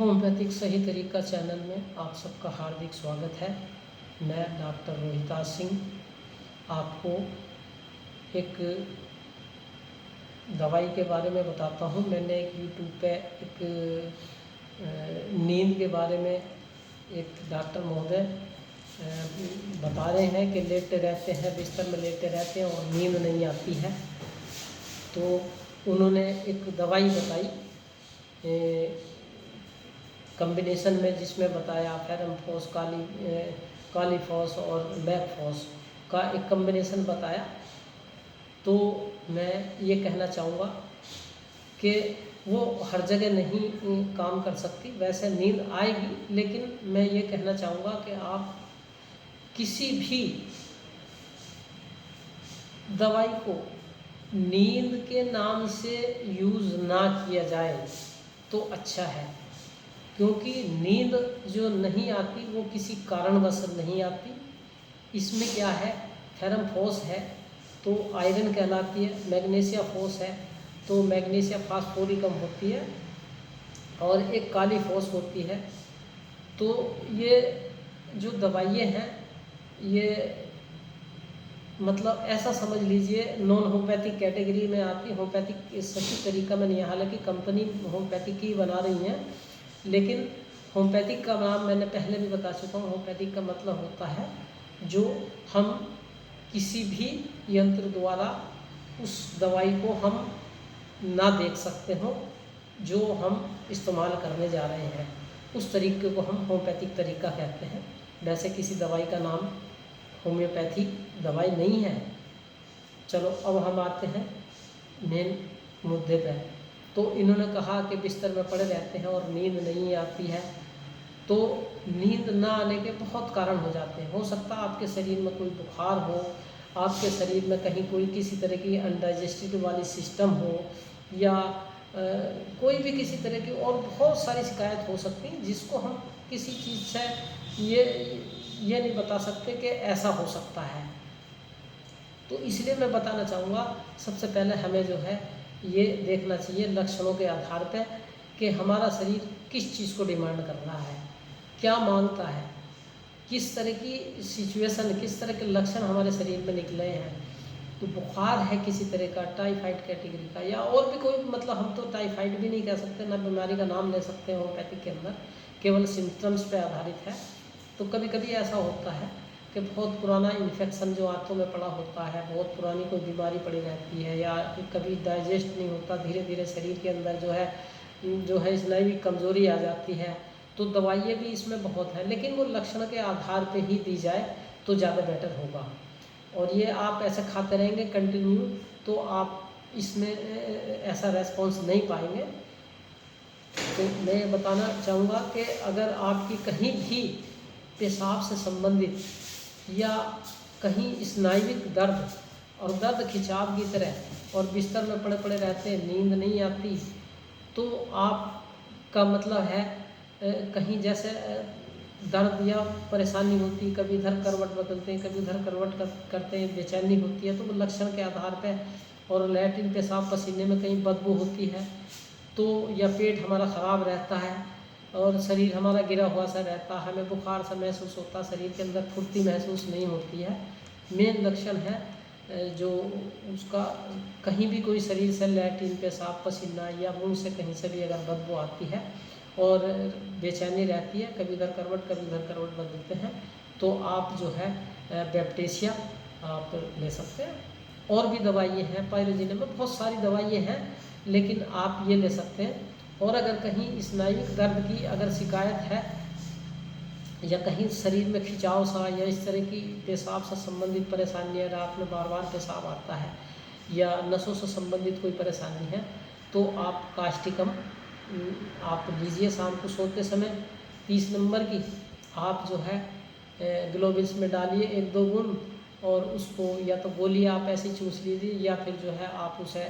Homeopathic सही तरीका channel में आप सबका हार्दिक स्वागत है। मैं डॉक्टर रोहिता सिंह आपको एक दवाई के बारे में बताता हूँ। मैंने एक यूट्यूब पे एक नींद के बारे में एक डॉक्टर महोदय बता रहे हैं कि लेटे रहते हैं, बिस्तर में लेटे रहते हैं और नींद नहीं आती है। तो उन्होंने एक दवाई बताई कॉम्बिनेशन में, जिसमें बताया फेरमफॉस, कालीफॉस और मैकफॉस का एक कॉम्बिनेशन बताया। तो मैं ये कहना चाहूँगा कि वो हर जगह नहीं काम कर सकती। वैसे नींद आएगी, लेकिन मैं ये कहना चाहूँगा कि आप किसी भी दवाई को नींद के नाम से यूज़ ना किया जाए तो अच्छा है, क्योंकि नींद जो नहीं आती वो किसी कारणवश नहीं आती। इसमें क्या है, फेरमफॉस है तो आयरन कहलाती है, मैग्नीशिया फॉस है तो मैग्नीशिया फास्फोरिकम होती है, और एक कालीफॉस होती है। तो ये जो दवाइयाँ हैं ये मतलब ऐसा समझ लीजिए नॉन होम्योपैथिक कैटेगरी में आती। होम्योपैथिक सही तरीका में नहीं, हालांकि कंपनी होम्योपैथिक ही बना रही हैं, लेकिन होम्योपैथिक का नाम मैंने पहले भी बता चुका हूँ। होम्योपैथिक का मतलब होता है जो हम किसी भी यंत्र द्वारा उस दवाई को हम ना देख सकते हो, जो हम इस्तेमाल करने जा रहे हैं, उस तरीके को हम होम्योपैथिक तरीका कहते हैं। वैसे किसी दवाई का नाम होम्योपैथी दवाई नहीं है। चलो अब हम आते हैं मेन मुद्दे पर। तो इन्होंने कहा कि बिस्तर में पड़े रहते हैं और नींद नहीं आती है। तो नींद ना आने के बहुत कारण हो जाते हैं। हो सकता है आपके शरीर में कोई बुखार हो, आपके शरीर में कहीं कोई किसी तरह की अनडाइजेस्टेड वाली सिस्टम हो, या कोई भी किसी तरह की और बहुत सारी शिकायत हो सकती है, जिसको हम किसी चीज़ से ये नहीं बता सकते कि ऐसा हो सकता है। तो इसलिए मैं बताना चाहूँगा, सबसे पहले हमें जो है ये देखना चाहिए लक्षणों के आधार पर कि हमारा शरीर किस चीज़ को डिमांड कर रहा है, क्या मांगता है, किस तरह की सिचुएशन, किस तरह के लक्षण हमारे शरीर में निकले हैं। तो बुखार है किसी तरह का, टाइफाइड कैटेगरी का, या और भी कोई, मतलब हम तो टाइफाइड भी नहीं कह सकते, ना बीमारी का नाम ले सकते हैं होम्योपैथिक के अंदर, केवल सिम्टम्स पे आधारित है। तो कभी कभी ऐसा होता है कि बहुत पुराना इन्फेक्शन जो आंतों में पड़ा होता है, बहुत पुरानी कोई बीमारी पड़ी रहती है, या कभी डाइजेस्ट नहीं होता, धीरे धीरे शरीर के अंदर जो है स्नायुविक कमज़ोरी आ जाती है। तो दवाइयाँ भी इसमें बहुत है, लेकिन वो लक्षण के आधार पे ही दी जाए तो ज़्यादा बेटर होगा। और ये आप ऐसे खाते रहेंगे कंटिन्यू तो आप इसमें ऐसा रेस्पॉन्स नहीं पाएंगे। तो मैं ये बताना चाहूँगा कि अगर आपकी कहीं भी पेशाब से संबंधित या कहीं स्नायुविक दर्द और दर्द खिंचाव की तरह और बिस्तर में पड़े पड़े रहते हैं, नींद नहीं आती, तो आपका मतलब है कहीं जैसे दर्द या परेशानी होती, कभी इधर करवट बदलते हैं, कभी उधर करवट करते हैं, बेचैनी होती है, तो वो लक्षण के आधार पे, और लैट्रिन पेशाब पसीने में कहीं बदबू होती है, तो या पेट हमारा ख़राब रहता है और शरीर हमारा गिरा हुआ सा रहता है, हमें बुखार सा महसूस होता है, शरीर के अंदर फुर्ती महसूस नहीं होती है, मेन लक्षण है जो उसका कहीं भी कोई शरीर से लैट्रिन पेशाब पसीना या मुंह से कहीं से भी अगर बदबू आती है और बेचैनी रहती है, कभी इधर करवट कभी इधर करवट बदलते हैं, तो आप जो है बैप्टीसिया आप ले सकते हैं। और भी दवाइयाँ हैं, पायरोजिन में बहुत सारी दवाइयाँ हैं, लेकिन आप ये ले सकते हैं। और अगर कहीं स्नायुविक दर्द की अगर शिकायत है, या कहीं शरीर में खिंचाव सा या इस तरह की पेशाब से संबंधित परेशानी है, रात में बार बार पेशाब आता है, या नसों से संबंधित कोई परेशानी है, तो आप कास्टिकम आप लीजिए शाम को सोते समय 30 नंबर की। आप जो है ग्लोबिल्स में डालिए 1-2 बूंद, और उसको या तो गोली आप ऐसे चूस लीजिए, या फिर जो है आप उसे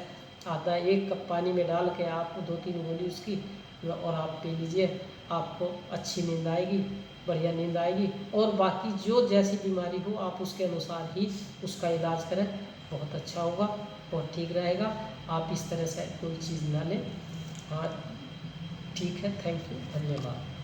आधा 1 कप पानी में डाल के आप 2-3 गोली उसकी और आप पी लीजिए। आपको अच्छी नींद आएगी, बढ़िया नींद आएगी। और बाकी जो जैसी बीमारी हो आप उसके अनुसार ही उसका इलाज करें, बहुत अच्छा होगा, बहुत ठीक रहेगा। आप इस तरह से कोई चीज़ ना लें। हाँ, ठीक है, थैंक यू, धन्यवाद।